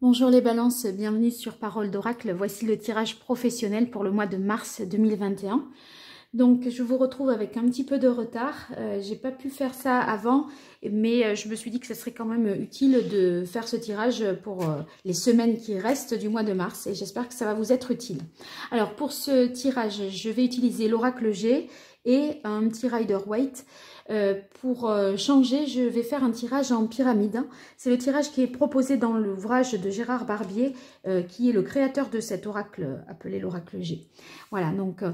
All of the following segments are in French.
Bonjour les balances, bienvenue sur Parole d'Oracle. Voici le tirage professionnel pour le mois de mars 2021. Donc je vous retrouve avec un petit peu de retard. J'ai pas pu faire ça avant, mais je me suis dit que ce serait quand même utile de faire ce tirage pour les semaines qui restent du mois de mars et j'espère que ça va vous être utile. Alors pour ce tirage, je vais utiliser l'Oracle G et un petit Rider-Waite. Pour changer, je vais faire un tirage en pyramide. C'est le tirage qui est proposé dans l'ouvrage de Gérard Barbier, qui est le créateur de cet oracle appelé l'Oracle G. Voilà, donc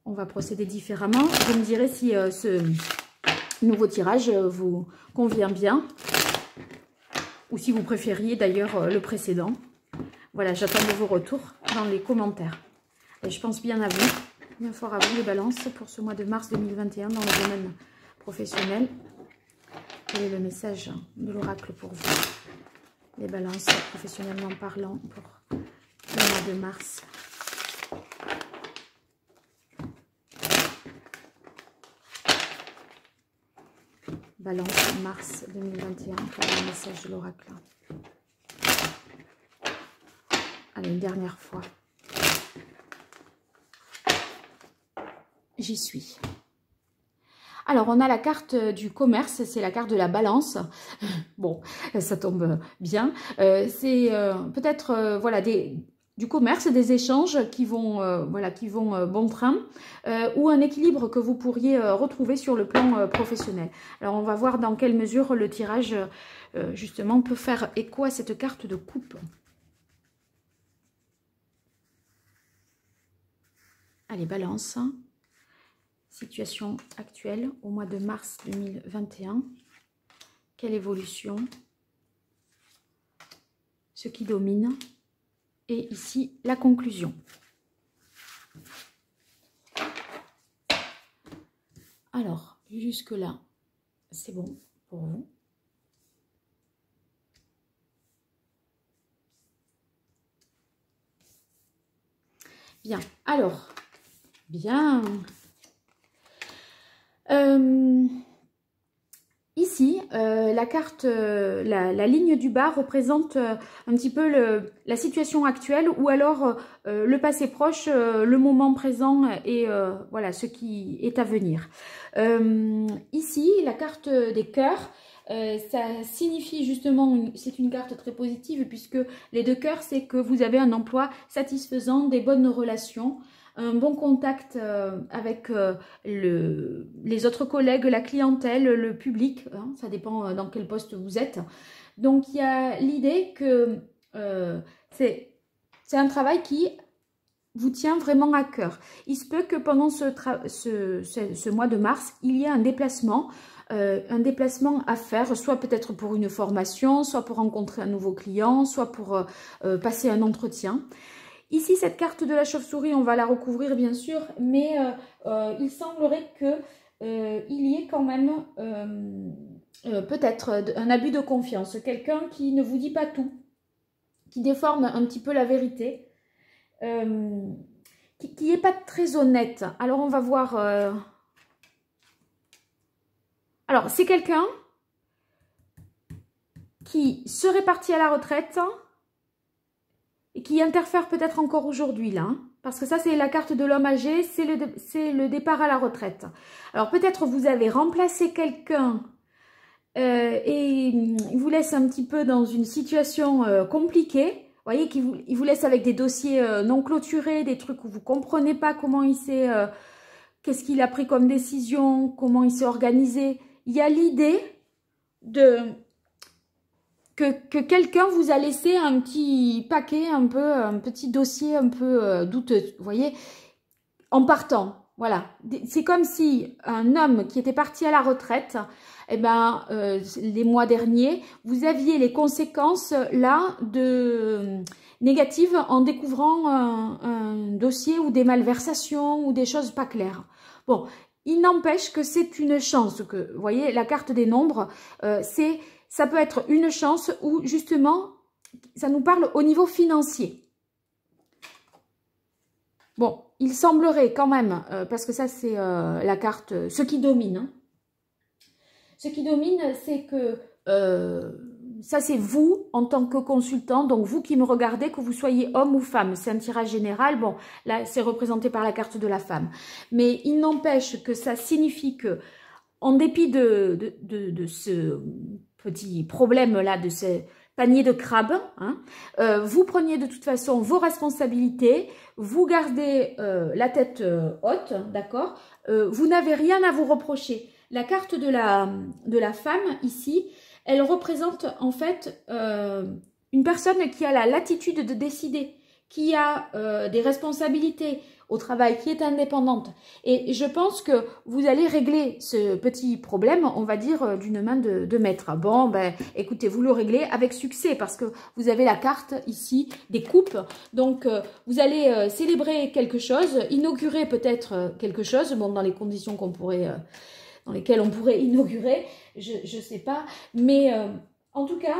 on va procéder différemment. Vous me direz si ce nouveau tirage vous convient bien, ou si vous préfériez d'ailleurs le précédent. Voilà, j'attends de vos retours dans les commentaires. Et je pense bien à vous, bien fort à vous les balances pour ce mois de mars 2021 dans le domaine professionnel. Quel est le message de l'oracle pour vous, les balances professionnellement parlant pour le mois de mars? Balance mars 2021, quel est le message de l'oracle? Allez, une dernière fois. J'y suis. Alors, on a la carte du commerce, c'est la carte de la balance. Bon, ça tombe bien. C'est peut-être voilà, du commerce, des échanges qui vont, bon train, ou un équilibre que vous pourriez retrouver sur le plan professionnel. Alors, on va voir dans quelle mesure le tirage, justement, peut faire écho à cette carte de coupe. Allez, balance. Situation actuelle au mois de mars 2021. Quelle évolution? Ce qui domine. Et ici, la conclusion. Alors, jusque-là, c'est bon pour vous. Bien, alors, bien. Ici, la carte, la ligne du bas représente un petit peu la situation actuelle ou alors le passé proche, le moment présent et voilà ce qui est à venir. Ici, la carte des cœurs, ça signifie justement, c'est une carte très positive puisque les deux cœurs, c'est que vous avez un emploi satisfaisant, des bonnes relations, un bon contact avec les autres collègues, la clientèle, le public, hein, ça dépend dans quel poste vous êtes. Donc il y a l'idée que c'est un travail qui vous tient vraiment à cœur. Il se peut que pendant ce mois de mars, il y ait un déplacement à faire, soit peut-être pour une formation, soit pour rencontrer un nouveau client, soit pour passer un entretien. Ici, cette carte de la chauve-souris, on va la recouvrir bien sûr, mais il semblerait qu'il y ait quand même peut-être un abus de confiance. Quelqu'un qui ne vous dit pas tout, qui déforme un petit peu la vérité, qui n'est pas très honnête. Alors, on va voir... Alors, c'est quelqu'un qui serait parti à la retraite... et qui interfère peut-être encore aujourd'hui là, hein, parce que ça c'est la carte de l'homme âgé, c'est le départ à la retraite. Alors peut-être vous avez remplacé quelqu'un et il vous laisse un petit peu dans une situation compliquée, vous voyez, il vous laisse avec des dossiers non clôturés, des trucs où vous ne comprenez pas comment il s'est, qu'est-ce qu'il a pris comme décision, comment il s'est organisé. Il y a l'idée que quelqu'un vous a laissé un petit paquet, un petit dossier un peu douteux, vous voyez, en partant. Voilà, c'est comme si un homme qui était parti à la retraite, eh ben, les mois derniers, vous aviez les conséquences là négatives en découvrant un dossier ou des malversations ou des choses pas claires. Bon, il n'empêche que c'est une chance que, vous voyez, la carte des nombres, ça peut être une chance où justement, ça nous parle au niveau financier. Bon, il semblerait quand même, parce que ça c'est la carte, ce qui domine. Hein. Ce qui domine, c'est que ça c'est vous en tant que consultant, donc vous qui me regardez, que vous soyez homme ou femme. C'est un tirage général, bon, là c'est représenté par la carte de la femme. Mais il n'empêche que ça signifie que, en dépit de ce petit problème-là, de ce panier de crabes, hein, vous preniez de toute façon vos responsabilités, vous gardez la tête haute, d'accord, vous n'avez rien à vous reprocher. La carte de la femme, ici, elle représente en fait une personne qui a la latitude de décider, qui a des responsabilités au travail, qui est indépendante. Et je pense que vous allez régler ce petit problème, on va dire, d'une main de maître. Bon, ben, écoutez, vous le réglez avec succès parce que vous avez la carte ici des coupes. Donc, vous allez célébrer quelque chose, inaugurer peut-être quelque chose, bon, dans les conditions qu'on pourrait... dans lesquelles on pourrait inaugurer, je ne sais pas. Mais en tout cas,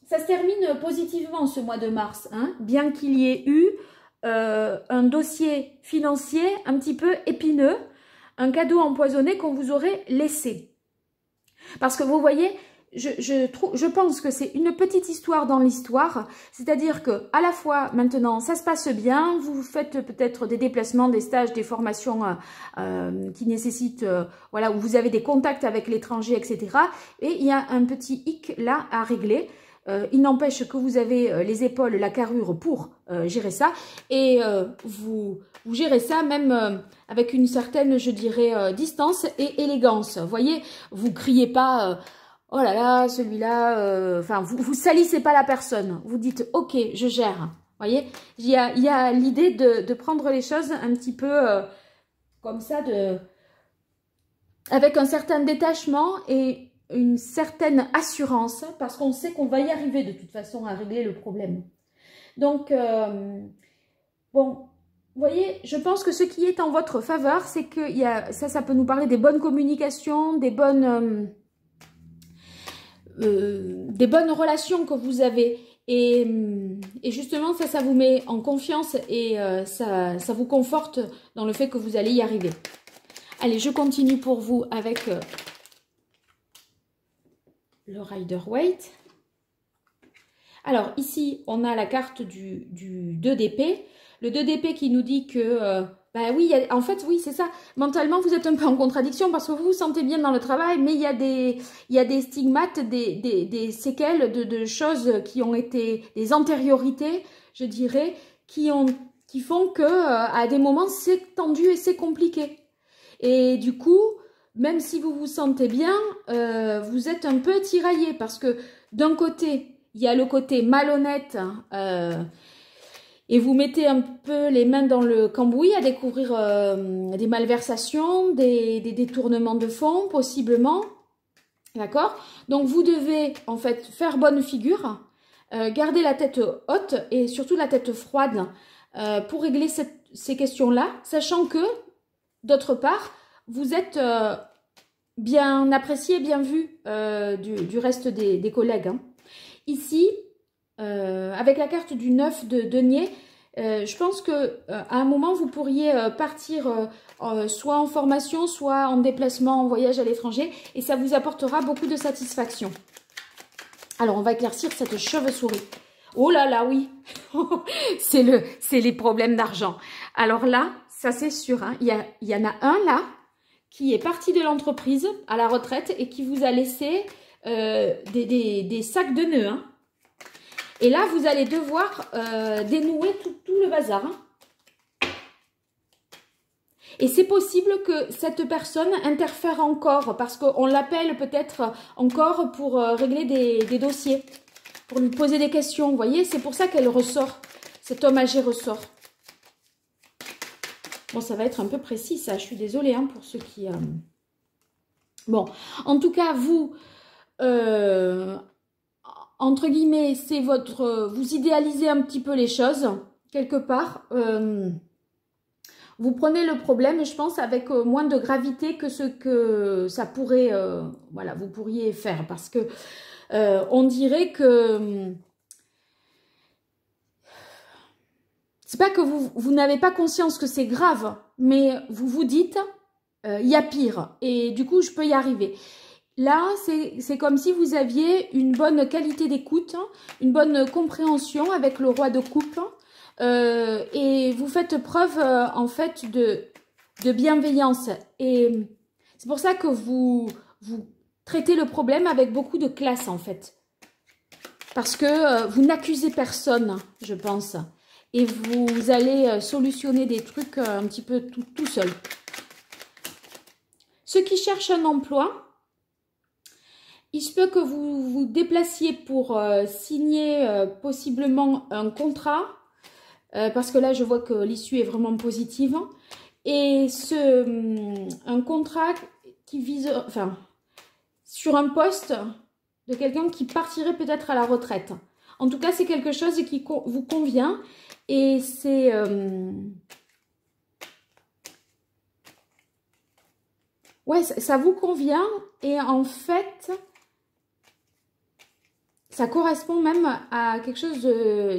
ça se termine positivement ce mois de mars, hein, bien qu'il y ait eu un dossier financier un petit peu épineux, un cadeau empoisonné qu'on vous aurait laissé. Parce que vous voyez, je pense que c'est une petite histoire dans l'histoire, c'est-à-dire que à la fois maintenant ça se passe bien, vous faites peut-être des déplacements, des stages, des formations qui nécessitent, voilà, où vous avez des contacts avec l'étranger, etc. Et il y a un petit hic là à régler. Il n'empêche que vous avez les épaules, la carrure pour gérer ça. Et vous gérez ça même avec une certaine, je dirais, distance et élégance. Vous voyez, vous criez pas oh là là, celui-là... Enfin, vous salissez pas la personne. Vous dites, ok, je gère. Vous voyez, il y a l'idée de prendre les choses un petit peu comme ça, avec un certain détachement et une certaine assurance, parce qu'on sait qu'on va y arriver de toute façon à régler le problème. Donc, bon, vous voyez, je pense que ce qui est en votre faveur, c'est que ça peut nous parler des bonnes communications, des bonnes relations que vous avez. Et justement, ça vous met en confiance et ça vous conforte dans le fait que vous allez y arriver. Allez, je continue pour vous avec... le Rider-Waite. Alors ici, on a la carte du 2 d'épée. Le 2 d'épée qui nous dit que, bah oui, en fait, oui, c'est ça. Mentalement, vous êtes un peu en contradiction parce que vous vous sentez bien dans le travail, mais il y a des stigmates, des séquelles de choses qui ont été, des antériorités, je dirais, qui font que à des moments, c'est tendu et c'est compliqué. Et du coup... même si vous vous sentez bien, vous êtes un peu tiraillé parce que d'un côté, il y a le côté malhonnête et vous mettez un peu les mains dans le cambouis à découvrir des malversations, des détournements de fonds possiblement, d'accord? Donc vous devez en fait faire bonne figure, garder la tête haute et surtout la tête froide pour régler ces questions-là, sachant que d'autre part, vous êtes bien apprécié, bien vu du reste des collègues. Hein. Ici, avec la carte du 9 de denier, je pense que à un moment, vous pourriez partir soit en formation, soit en déplacement, en voyage à l'étranger, et ça vous apportera beaucoup de satisfaction. Alors, on va éclaircir cette chauve-souris. Oh là là, oui, c'est les problèmes d'argent. Alors là, ça c'est sûr, hein, il y en a un là, qui est parti de l'entreprise à la retraite et qui vous a laissé des sacs de nœuds. Hein. Et là, vous allez devoir dénouer tout le bazar. Hein. Et c'est possible que cette personne interfère encore parce qu'on l'appelle peut-être encore pour régler des dossiers, pour lui poser des questions. Vous voyez, c'est pour ça qu'elle ressort. Cet homme âgé ressort. Bon, ça va être un peu précis, ça. Je suis désolée hein, pour ceux qui... Bon, en tout cas, vous, entre guillemets, c'est votre... vous idéalisez un petit peu les choses, quelque part. Vous prenez le problème, je pense, avec moins de gravité que ce que ça pourrait... voilà, vous pourriez faire. Parce que on dirait que... c'est pas que vous n'avez pas conscience que c'est grave, mais vous vous dites, il y a pire, et du coup, je peux y arriver. là, c'est comme si vous aviez une bonne qualité d'écoute, hein, une bonne compréhension avec le roi de coupe. Et vous faites preuve, en fait, de bienveillance. Et c'est pour ça que vous traitez le problème avec beaucoup de classe, en fait. Parce que vous n'accusez personne, je pense. Et vous allez solutionner des trucs un petit peu tout seul. Ceux qui cherchent un emploi, il se peut que vous vous déplaciez pour signer possiblement un contrat. Parce que là, je vois que l'issue est vraiment positive. Et un contrat qui vise... Enfin, sur un poste de quelqu'un qui partirait peut-être à la retraite. En tout cas, c'est quelque chose qui vous convient. Et c'est... ouais, ça vous convient. Et en fait, ça correspond même à quelque chose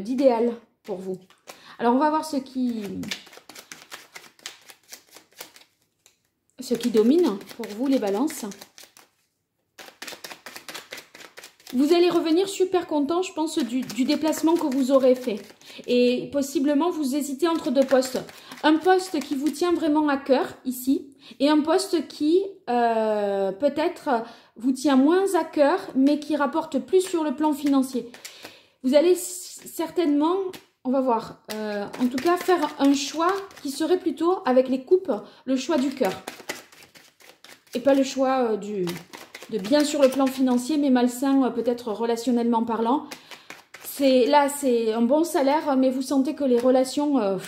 d'idéal pour vous. Alors, on va voir ce qui domine pour vous, les balances. Vous allez revenir super content, je pense, du déplacement que vous aurez fait. Et possiblement, vous hésitez entre deux postes. Un poste qui vous tient vraiment à cœur, ici, et un poste qui, peut-être, vous tient moins à cœur, mais qui rapporte plus sur le plan financier. Vous allez certainement, on va voir, en tout cas, faire un choix qui serait plutôt, avec les coupes, le choix du cœur. Et pas le choix de bien sur le plan financier, mais malsain peut-être relationnellement parlant. Là, c'est un bon salaire, mais vous sentez que les relations,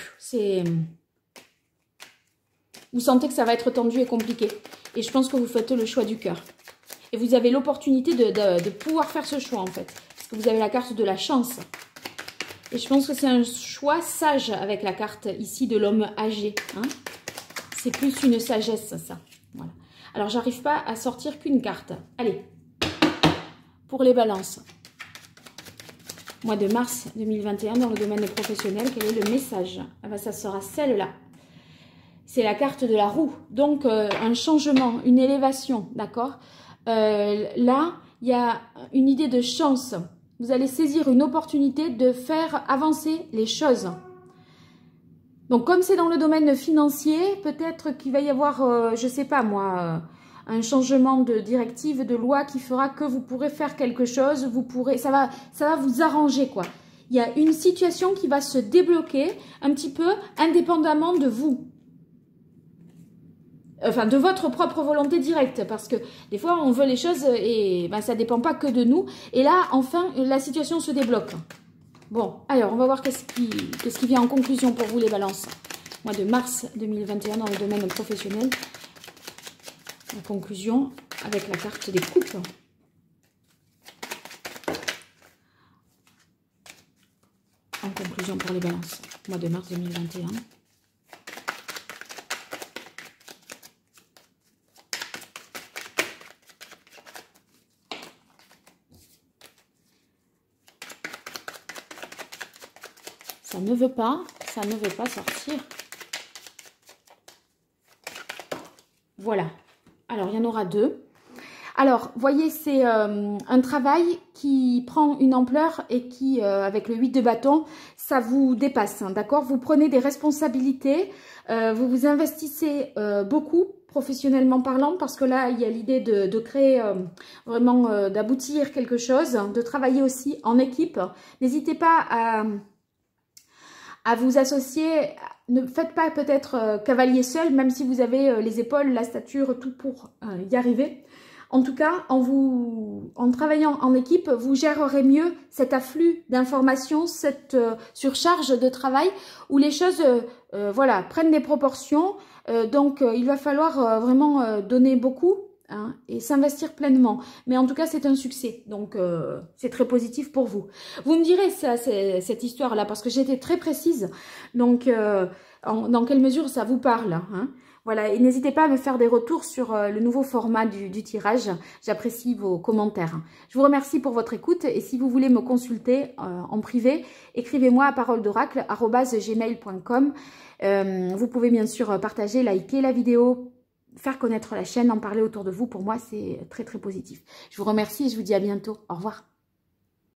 vous sentez que ça va être tendu et compliqué. Et je pense que vous faites le choix du cœur. Et vous avez l'opportunité de pouvoir faire ce choix, en fait. Parce que vous avez la carte de la chance. Et je pense que c'est un choix sage avec la carte ici de l'homme âgé. Hein. C'est plus une sagesse, ça. Voilà. Alors, j'arrive pas à sortir qu'une carte. Allez, pour les balances. Mois de mars 2021, dans le domaine professionnel, quel est le message? Ah ben, ça sera celle-là. C'est la carte de la roue. Donc, un changement, une élévation, d'accord? Là, il y a une idée de chance. Vous allez saisir une opportunité de faire avancer les choses. Donc, comme c'est dans le domaine financier, peut-être qu'il va y avoir, je ne sais pas moi, un changement de directive, de loi qui fera que vous pourrez faire quelque chose, ça va vous arranger, quoi. Il y a une situation qui va se débloquer un petit peu indépendamment de vous. Enfin, de votre propre volonté directe, parce que des fois, on veut les choses et ben, ça ne dépend pas que de nous. Et là, enfin, la situation se débloque. Bon, alors, on va voir qu'est-ce qui vient en conclusion pour vous, les balances. Mois de mars 2021, dans le domaine professionnel. En conclusion, avec la carte des coupes. En conclusion pour les balances. Mois de mars 2021. Ça ne veut pas sortir. Voilà. Alors, il y en aura deux. Alors, voyez, c'est un travail qui prend une ampleur et qui, avec le 8 de bâton, ça vous dépasse, hein, d'accord? Vous prenez des responsabilités, vous vous investissez beaucoup, professionnellement parlant, parce que là, il y a l'idée de créer, vraiment, d'aboutir quelque chose, de travailler aussi en équipe. N'hésitez pas à vous associer. Ne faites pas peut-être cavalier seul, même si vous avez les épaules, la stature, tout pour y arriver. En tout cas, en travaillant en équipe, vous gérerez mieux cet afflux d'informations, cette surcharge de travail où les choses voilà, prennent des proportions. Donc, il va falloir vraiment donner beaucoup. Hein, et s'investir pleinement. Mais en tout cas, c'est un succès. Donc, c'est très positif pour vous. Vous me direz ça, cette histoire-là, parce que j'étais très précise. Donc, dans quelle mesure ça vous parle, hein? Voilà, et n'hésitez pas à me faire des retours sur le nouveau format du tirage. J'apprécie vos commentaires. Je vous remercie pour votre écoute. Et si vous voulez me consulter en privé, écrivez-moi à paroledoracle@gmail.com. Vous pouvez bien sûr partager, liker la vidéo, faire connaître la chaîne, en parler autour de vous, pour moi, c'est très très positif. Je vous remercie et je vous dis à bientôt. Au revoir.